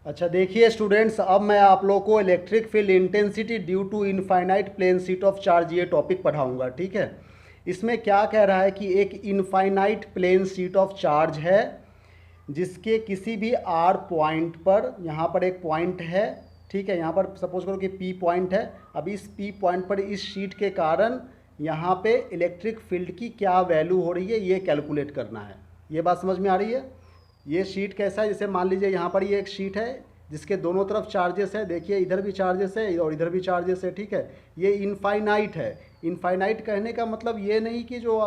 अच्छा देखिए स्टूडेंट्स, अब मैं आप लोग को electric field intensity due to infinite plane sheet of charge ये टॉपिक पढ़ाऊंगा। ठीक है। इसमें क्या कह रहा है कि एक infinite plane sheet of charge है जिसके किसी भी आर पॉइंट पर, यहाँ पर एक पॉइंट है। ठीक है, यहाँ पर सपोज करो कि पी पॉइंट है। अब इस पी पॉइंट पर इस शीट के कारण यहाँ पे इलेक्ट्रिक फील्ड की क्या वैल्यू हो रही है ये कैलकुलेट करना है। ये बात समझ में आ रही है? ये शीट कैसा है, जैसे मान लीजिए यहाँ पर ये एक शीट है जिसके दोनों तरफ चार्जेस है। देखिए इधर भी चार्जेस है और इधर भी चार्जेस है। ठीक है, ये इनफाइनाइट है। इनफाइनाइट कहने का मतलब ये नहीं कि जो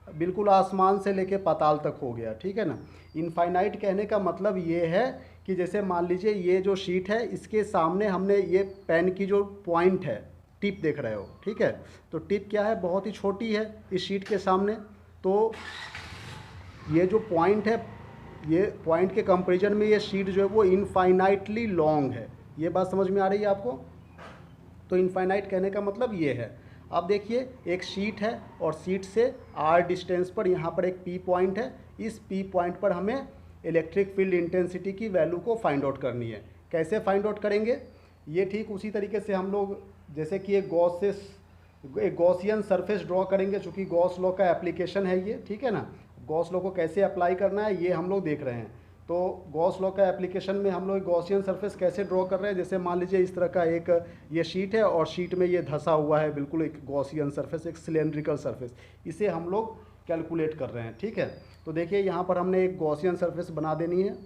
बिल्कुल आसमान से लेके पाताल तक हो गया। ठीक है ना। इनफाइनाइट कहने का मतलब ये है कि जैसे मान लीजिए ये जो शीट है इसके सामने हमने ये पेन की जो पॉइंट है, टिप देख रहे हो। ठीक है, तो टिप क्या है, बहुत ही छोटी है इस शीट के सामने। तो ये जो पॉइंट है, ये पॉइंट के कंपैरिजन में ये शीट जो है वो इनफाइनाइटली लॉन्ग है। ये बात समझ में आ रही है आपको? तो इनफाइनाइट कहने का मतलब ये है। अब देखिए एक शीट है और शीट से आर डिस्टेंस पर यहाँ पर एक पी पॉइंट है। इस पी पॉइंट पर हमें इलेक्ट्रिक फील्ड इंटेंसिटी की वैल्यू को फाइंड आउट करनी है। कैसे फाइंड आउट करेंगे? ये ठीक उसी तरीके से हम लोग जैसे कि एक गॉसियन सरफेस ड्रॉ करेंगे, चूँकि गॉस लॉ का एप्लीकेशन है ये। ठीक है ना। गॉस लॉ को कैसे अप्लाई करना है ये हम लोग देख रहे हैं। तो गॉस लॉ का एप्लीकेशन में हम लोग गॉसियन सरफेस कैसे ड्रॉ कर रहे हैं, जैसे मान लीजिए इस तरह का एक ये शीट है और शीट में ये धंसा हुआ है बिल्कुल एक गॉसियन सरफेस, एक सिलेंड्रिकल सरफेस। इसे हम लोग कैलकुलेट कर रहे हैं। ठीक है, तो देखिए यहाँ पर हमने एक गॉसियन सरफेस बना देनी है।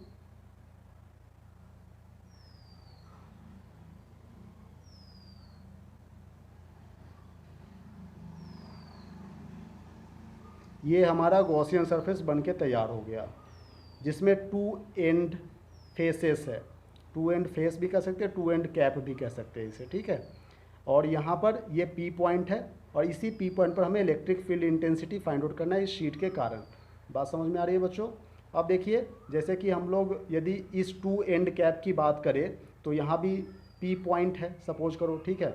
ये हमारा गॉसियन सरफेस बन के तैयार हो गया जिसमें टू एंड फेसेस है। टू एंड फेस भी कह सकते हैं, टू एंड कैप भी कह सकते हैं इसे। ठीक है, और यहाँ पर ये पी पॉइंट है और इसी पी पॉइंट पर हमें electric field intensity find out करना है इस शीट के कारण। बात समझ में आ रही है बच्चों? अब देखिए जैसे कि हम लोग यदि इस टू एंड कैप की बात करें तो यहाँ भी पी पॉइंट है सपोज करो। ठीक है,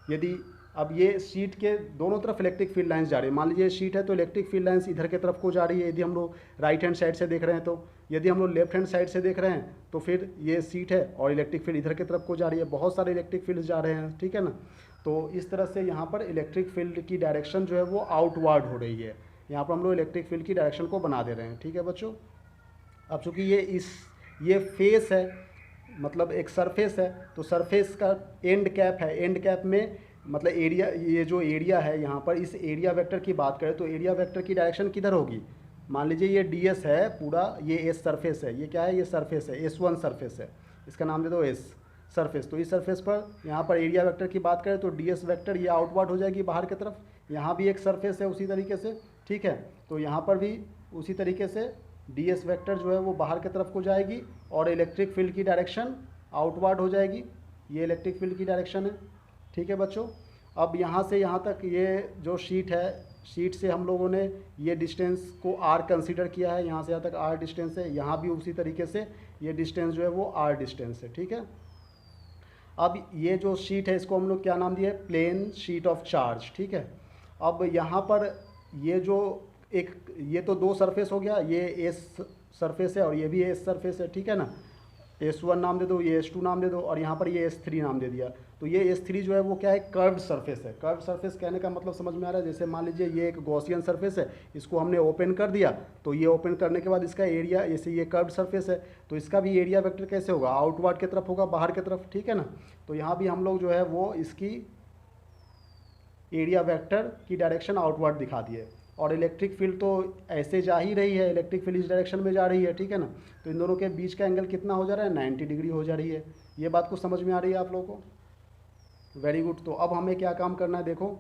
यदि अब ये शीट के दोनों तरफ इलेक्ट्रिक फील्ड लाइंस जा रही है, मान लीजिए शीट है तो इलेक्ट्रिक फील्ड लाइंस इधर के तरफ को जा रही है यदि हम लोग राइट हैंड साइड से देख रहे हैं। तो यदि हम लोग लेफ्ट हैंड साइड से देख रहे हैं तो फिर ये शीट है और इलेक्ट्रिक फील्ड इधर के तरफ को जा रही है, बहुत सारे इलेक्ट्रिक फील्ड जा रहे हैं। ठीक है ना। तो इस तरह से यहाँ पर इलेक्ट्रिक फील्ड की डायरेक्शन जो है वो आउटवर्ड हो रही है। यहाँ पर हम लोग इलेक्ट्रिक फील्ड की डायरेक्शन को बना दे रहे हैं। ठीक है बच्चों। अब चूँकि ये फेस है, मतलब एक सरफेस है, तो सरफेस का एंड कैप है। एंड कैप में मतलब एरिया, ये जो एरिया है यहाँ पर, इस एरिया वेक्टर की बात करें तो एरिया वेक्टर की डायरेक्शन किधर होगी? मान लीजिए ये डी एस है पूरा, ये एस सरफेस है, ये क्या है, ये सरफेस है, एस वन सरफेस है, इसका नाम दे दो एस सरफेस। तो इस सरफेस पर यहाँ पर एरिया वेक्टर की बात करें तो डी एस वेक्टर ये आउटवर्ड हो जाएगी बाहर की तरफ। यहाँ भी एक सरफेस है उसी तरीके से। ठीक है, तो यहाँ पर भी उसी तरीके से डी एस वेक्टर जो है वो बाहर की तरफ को जाएगी और इलेक्ट्रिक फील्ड की डायरेक्शन आउटवर्ड हो जाएगी। ये इलेक्ट्रिक फील्ड की डायरेक्शन है। ठीक है बच्चों। अब यहाँ से यहाँ तक ये जो शीट है, शीट से हम लोगों ने ये डिस्टेंस को आर कंसीडर किया है, यहाँ से यहाँ तक आर डिस्टेंस है, यहाँ भी उसी तरीके से ये डिस्टेंस जो है वो आर डिस्टेंस है। ठीक है। अब ये जो शीट है इसको हम लोग क्या नाम दिया है? Plane sheet of charge. ठीक है। अब यहाँ पर ये जो एक, ये तो दो सरफेस हो गया, ये एस सरफेस है और ये भी एस सरफेस है। ठीक है ना। एस वन नाम दे दो, ये एस टू नाम दे दो और यहाँ पर ये एस थ्री नाम दे दिया। तो ये एस थ्री जो है वो क्या है? कर्व्ड सरफेस है। कर्व्ड सरफेस कहने का मतलब समझ में आ रहा है? जैसे मान लीजिए ये एक गॉसियन सरफेस है, इसको हमने ओपन कर दिया तो ये ओपन करने के बाद इसका एरिया, जैसे ये कर्व्ड सरफेस है तो इसका भी एरिया वेक्टर कैसे होगा? आउटवर्ड की तरफ होगा, बाहर की तरफ। ठीक है ना। तो यहाँ भी हम लोग जो है वो इसकी एरिया वेक्टर की डायरेक्शन आउटवर्ड दिखा दिए। और इलेक्ट्रिक फील्ड तो ऐसे जा ही रही है, इलेक्ट्रिक फील्ड इस डायरेक्शन में जा रही है। ठीक है ना। तो इन दोनों के बीच का एंगल कितना हो जा रहा है? 90 डिग्री हो जा रही है। ये बात को समझ में आ रही है आप लोगों को? Very good. तो अब हमें क्या काम करना है, देखो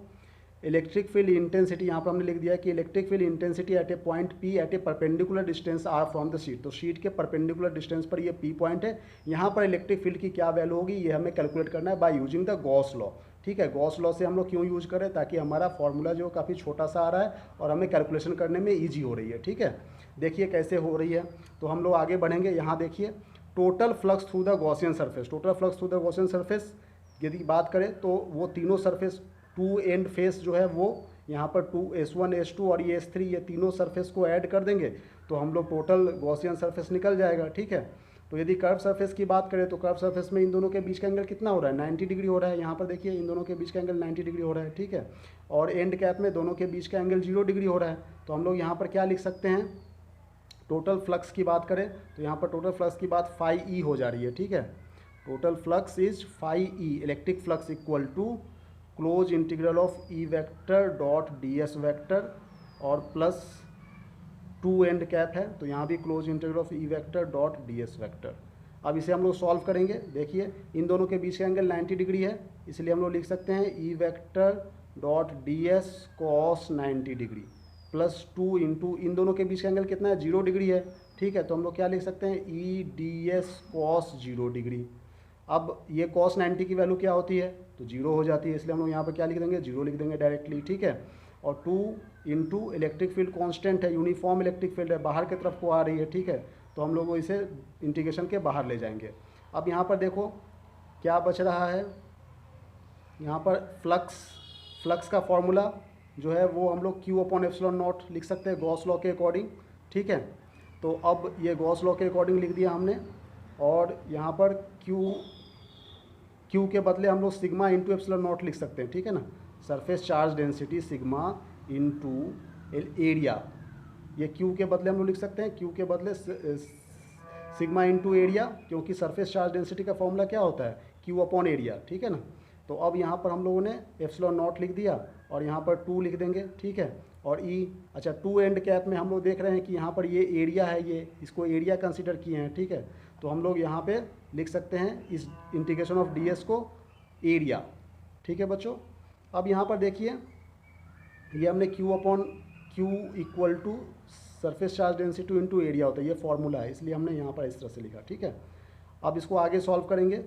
इलेक्ट्रिक फील्ड इंटेंसिटी यहाँ पर हमने लिख दिया है कि electric field intensity at a point P at a perpendicular distance R from the sheet. तो शीट के परपेंडिकुलर डिस्टेंस पर ये पी पॉइंट है, यहाँ पर इलेक्ट्रिक फील्ड की क्या वैल्यू होगी ये हमें कैलकुलेट करना है by using the Gauss law. ठीक है, गॉस लॉ से हम लोग क्यों यूज करें? ताकि हमारा फॉर्मूला जो काफ़ी छोटा सा आ रहा है और हमें कैलकुलेशन करने में ईजी हो रही है। ठीक है, देखिए कैसे हो रही है। तो हम लोग आगे बढ़ेंगे। यहाँ देखिए total flux through the Gaussian surface, total flux through the Gaussian surface यदि बात करें तो वो तीनों सरफेस, टू एंड फेस जो है वो यहाँ पर two S one S two और ये एस थ्री, ये तीनों सरफेस को ऐड कर देंगे तो हम लोग टोटल गॉसियन सरफेस निकल जाएगा। ठीक है, तो यदि कर्व सरफेस की बात करें तो कर्व सरफेस में इन दोनों के बीच का एंगल कितना हो रहा है, 90 डिग्री हो रहा है। यहाँ पर देखिए इन दोनों के बीच का एंगल 90 डिग्री हो रहा है, ठीक है। और एंड कैप में दोनों के बीच का एंगल 0 डिग्री हो रहा है। तो हम लोग यहाँ पर क्या लिख सकते हैं, टोटल फ्लक्स की बात करें तो यहाँ पर टोटल फ्लक्स की बात फाई ई हो जा रही है, ठीक है। Total flux is phi E, electric flux equal to close integral of E vector dot D s vector और प्लस 2 एंड कैप है, तो यहाँ भी close integral of E vector dot D s vector. अब इसे हम लोग सॉल्व करेंगे। देखिए इन दोनों के बीच का एंगल 90 डिग्री है, इसलिए हम लोग लिख सकते हैं E vector dot D S cos 90 degree plus 2 into इन दोनों के बीच का एंगल कितना है, 0 डिग्री है, ठीक है। तो हम लोग क्या लिख सकते हैं, E D S cos 0 degree. अब ये कॉस 90 की वैल्यू क्या होती है, तो 0 हो जाती है, इसलिए हम लोग यहाँ पर क्या लिख देंगे, 0 लिख देंगे डायरेक्टली, ठीक है। और 2 इंटू इलेक्ट्रिक फील्ड कांस्टेंट है, यूनिफॉर्म इलेक्ट्रिक फील्ड है, बाहर की तरफ को आ रही है, ठीक है। तो हम लोग इसे इंटीग्रेशन के बाहर ले जाएंगे। अब यहाँ पर देखो क्या बच रहा है, यहाँ पर फ्लक्स का फॉर्मूला जो है वो हम लोग Q/ε0 लिख सकते हैं गॉस लॉ के अकॉर्डिंग, ठीक है। तो अब ये गॉस लॉ के अकॉर्डिंग लिख दिया हमने, और यहाँ पर Q के बदले हम लोग सिग्मा इंटू ε0 लिख सकते हैं, ठीक है ना। Surface charge density sigma into area, ये Q के बदले हम लोग लिख सकते हैं, Q के बदले सिग्मा इंटू एरिया, क्योंकि सरफेस चार्ज डेंसिटी का फॉर्मूला क्या होता है, Q/एरिया, ठीक है ना। तो अब यहाँ पर हम लोगों ने ε0 लिख दिया और यहाँ पर 2 लिख देंगे, ठीक है। और ई, अच्छा 2 एंड कैप में हम लोग देख रहे हैं कि यहाँ पर ये एरिया है, ये इसको एरिया कंसीडर किए हैं, ठीक है। तो हम लोग यहाँ पे लिख सकते हैं इस इंटीग्रेशन ऑफ डी एस को एरिया, ठीक है बच्चों। अब यहाँ पर देखिए ये हमने Q/Q equal to surface charge density into area होता है, ये फॉर्मूला है, इसलिए हमने यहाँ पर इस तरह से लिखा, ठीक है। अब इसको आगे सॉल्व करेंगे,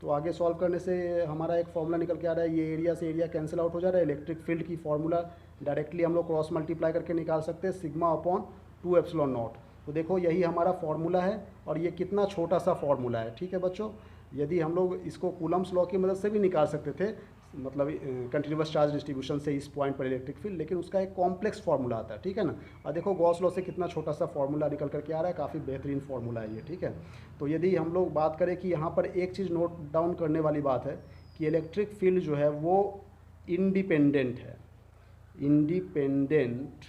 तो आगे सॉल्व करने से हमारा एक फॉर्मूला निकल के आ रहा है, ये एरिया से एरिया कैंसिल आउट हो जा रहा है। इलेक्ट्रिक फील्ड की फॉर्मूला डायरेक्टली हम लोग क्रॉस मल्टीप्लाई करके निकाल सकते हैं, σ/2ε0। तो देखो यही हमारा फॉर्मूला है, और ये कितना छोटा सा फॉर्मूला है, ठीक है बच्चों। यदि हम लोग इसको कूलम्स लॉ की मदद से भी निकाल सकते थे, मतलब कंटिन्यूअस चार्ज डिस्ट्रीब्यूशन से इस पॉइंट पर इलेक्ट्रिक फील्ड, लेकिन उसका एक कॉम्प्लेक्स फार्मूला आता है, ठीक है ना। और देखो गॉस लॉ से कितना छोटा सा फार्मूला निकल करके आ रहा है, काफ़ी बेहतरीन फार्मूला है ये, ठीक है। तो यदि हम लोग बात करें कि यहाँ पर एक चीज़ नोट डाउन करने वाली बात है कि इलेक्ट्रिक फील्ड जो है वो इंडिपेंडेंट है, इंडिपेंडेंट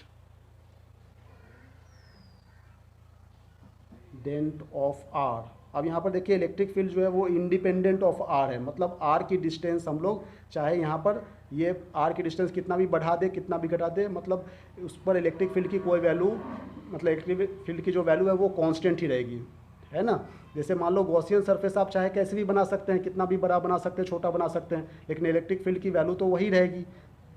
ऑफ आर। अब यहाँ पर देखिए इलेक्ट्रिक फील्ड जो है वो इंडिपेंडेंट ऑफ आर है, मतलब आर की डिस्टेंस हम लोग चाहे यहाँ पर ये आर की डिस्टेंस कितना भी बढ़ा दे कितना भी घटा दे, मतलब उस पर इलेक्ट्रिक फील्ड की कोई वैल्यू, मतलब इलेक्ट्रिक फील्ड की जो वैल्यू है वो कांस्टेंट ही रहेगी, है ना। जैसे मान लो गॉसियन सरफेस आप चाहे कैसे भी बना सकते हैं, कितना भी बड़ा बना सकते हैं, छोटा बना सकते हैं, लेकिन इलेक्ट्रिक फील्ड की वैल्यू तो वही रहेगी,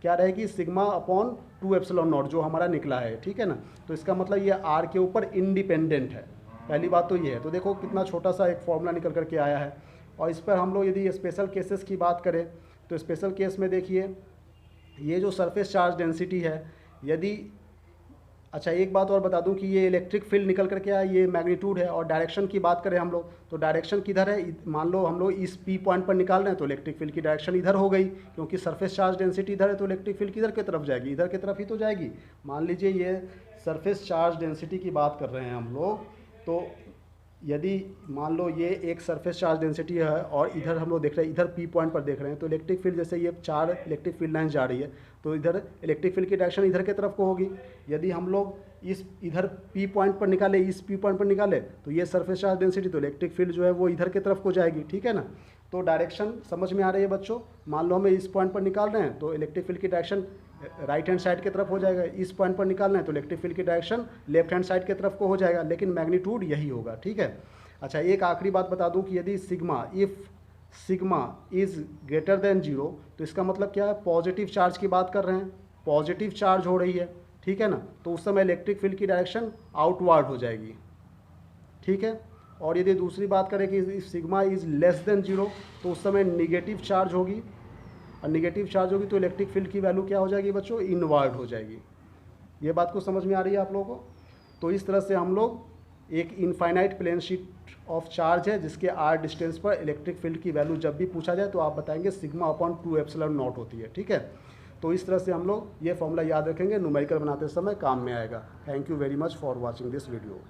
क्या रहेगी, σ/2ε0 जो हमारा निकला है, ठीक है ना। तो इसका मतलब ये आर के ऊपर इंडिपेंडेंट है, पहली बात तो ये है। तो देखो कितना छोटा सा एक फॉर्मूला निकल करके आया है। और इस पर हम लोग यदि स्पेशल केसेस की बात करें तो स्पेशल केस में देखिए ये जो सरफेस चार्ज डेंसिटी है, यदि, अच्छा एक बात और बता दूं कि ये इलेक्ट्रिक फील्ड निकल करके आया, ये मैग्नीट्यूड है। और डायरेक्शन की बात करें हम लोग तो डायरेक्शन किधर है, मान लो हम लोग इस पी पॉइंट पर निकाल रहे हैं तो इलेक्ट्रिक फील्ड की डायरेक्शन इधर हो गई, क्योंकि सरफेस चार्ज डेंसिटी इधर है तो इलेक्ट्रिक फील्ड किधर की तरफ जाएगी, इधर की तरफ ही तो जाएगी। मान लीजिए ये सरफेस चार्ज डेंसिटी की बात कर रहे हैं हम लोग, तो यदि मान लो ये एक सरफेस चार्ज डेंसिटी है और इधर हम लोग देख रहे हैं, इधर पी पॉइंट पर देख रहे हैं, तो इलेक्ट्रिक फील्ड जैसे ये 4 इलेक्ट्रिक फील्ड लाइन जा रही है तो इधर इलेक्ट्रिक फील्ड की डायरेक्शन इधर की तरफ को होगी। यदि हम लोग इस इधर पी पॉइंट पर निकाले, इस पी पॉइंट पर निकाले तो ये सरफेस चार्ज डेंसिटी, तो इलेक्ट्रिक फील्ड जो है वो इधर की तरफ को जाएगी, ठीक है ना। तो डायरेक्शन समझ में आ रही है बच्चों। मान लो हमें इस पॉइंट पर निकाल रहे हैं तो इलेक्ट्रिक फील्ड की डायरेक्शन राइट हैंड साइड की तरफ हो जाएगा, इस पॉइंट पर निकाल रहे हैं तो इलेक्ट्रिक फील्ड की डायरेक्शन लेफ्ट हैंड साइड की तरफ को हो जाएगा, लेकिन मैग्नीट्यूड यही होगा, ठीक है। अच्छा एक आखिरी बात बता दूं कि यदि सिग्मा इज़ ग्रेटर देन 0 तो इसका मतलब क्या है, पॉजिटिव चार्ज की बात कर रहे हैं, पॉजिटिव चार्ज हो रही है, ठीक है ना। तो उस समय इलेक्ट्रिक फील्ड की डायरेक्शन आउटवर्ड हो जाएगी, ठीक है। और यदि दूसरी बात करें कि सिग्मा इज़ लेस देन 0 तो उस समय निगेटिव चार्ज होगी, और निगेटिव चार्ज होगी तो इलेक्ट्रिक फील्ड की वैल्यू क्या हो जाएगी बच्चों, इनवर्ड हो जाएगी। ये बात को समझ में आ रही है आप लोगों को। तो इस तरह से हम लोग एक infinite plane sheet of charge है जिसके r डिस्टेंस पर इलेक्ट्रिक फील्ड की वैल्यू जब भी पूछा जाए तो आप बताएंगे σ/2ε0 होती है, ठीक है। तो इस तरह से हम लोग ये फॉर्मूला याद रखेंगे, न्यूमेरिकल बनाते समय काम में आएगा। Thank you very much for watching this video.